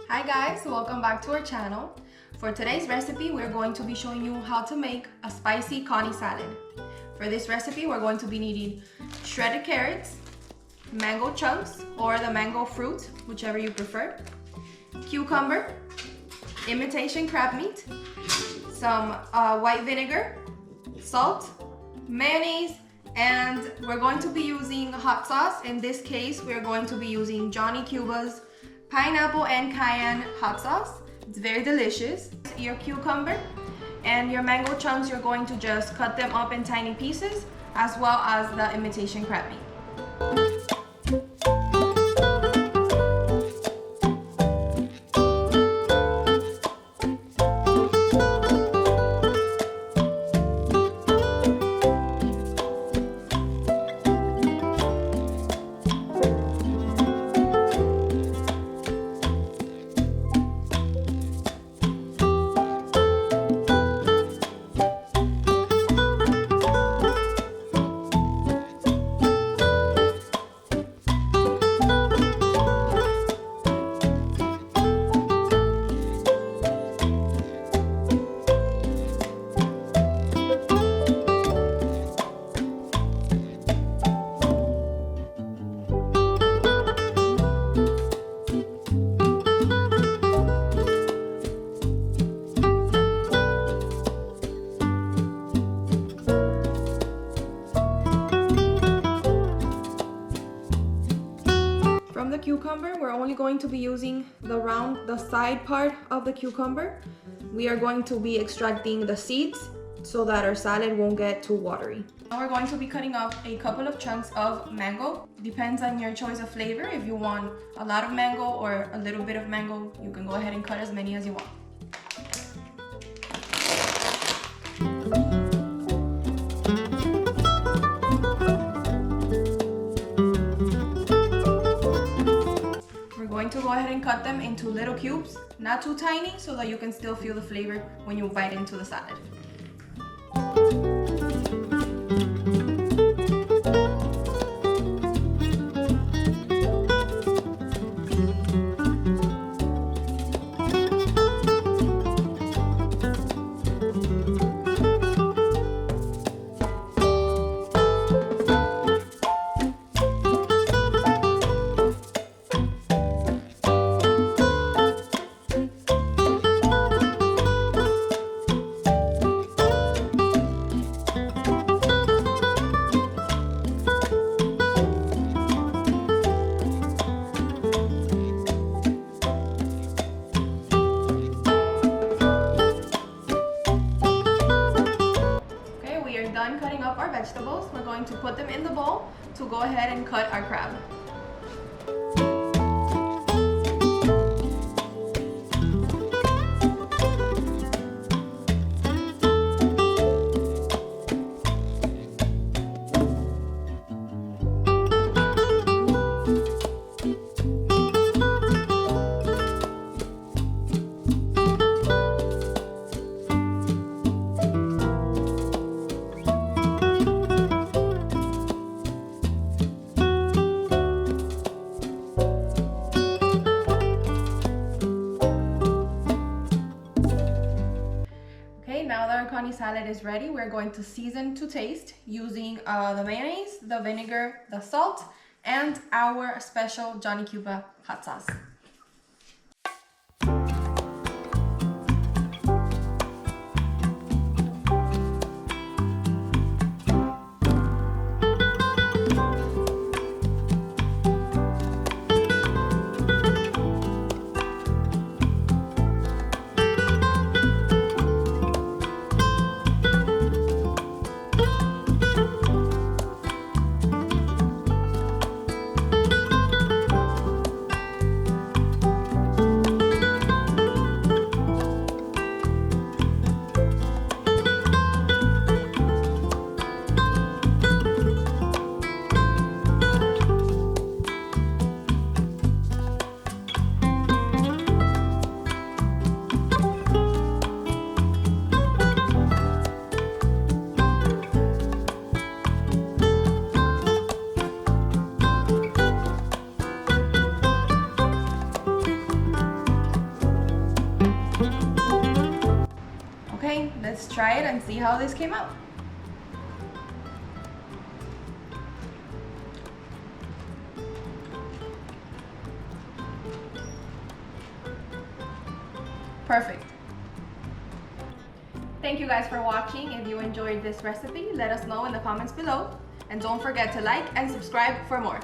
Hi guys, welcome back to our channel. For today's recipe, we're going to be showing you how to make a spicy Kani salad. For this recipe, we're going to be needing shredded carrots, mango chunks or the mango fruit, whichever you prefer, cucumber, imitation crab meat, some white vinegar, salt, mayonnaise, and we're going to be using hot sauce. In this case, we're going to be using Johnny Cuba's pineapple and cayenne hot sauce. It's very delicious. Your cucumber and your mango chunks, you're going to just cut them up in tiny pieces, as well as the imitation crab meat. From the cucumber, we're only going to be using the side part of the cucumber. We are going to be extracting the seeds so that our salad won't get too watery. Now we're going to be cutting up a couple of chunks of mango. Depends on your choice of flavor. If you want a lot of mango or a little bit of mango, you can go ahead and cut as many as you want. Going to go ahead and cut them into little cubes, not too tiny, so that you can still feel the flavor when you bite into the salad. Done cutting up our vegetables, we're going to put them in the bowl to go ahead and cut our crab. Now that our Kani salad is ready, we're going to season to taste using the mayonnaise, the vinegar, the salt, and our special Johnny Cuba hot sauce. try it and see how this came out. Perfect. Thank you guys for watching. If you enjoyed this recipe, let us know in the comments below. And don't forget to like and subscribe for more.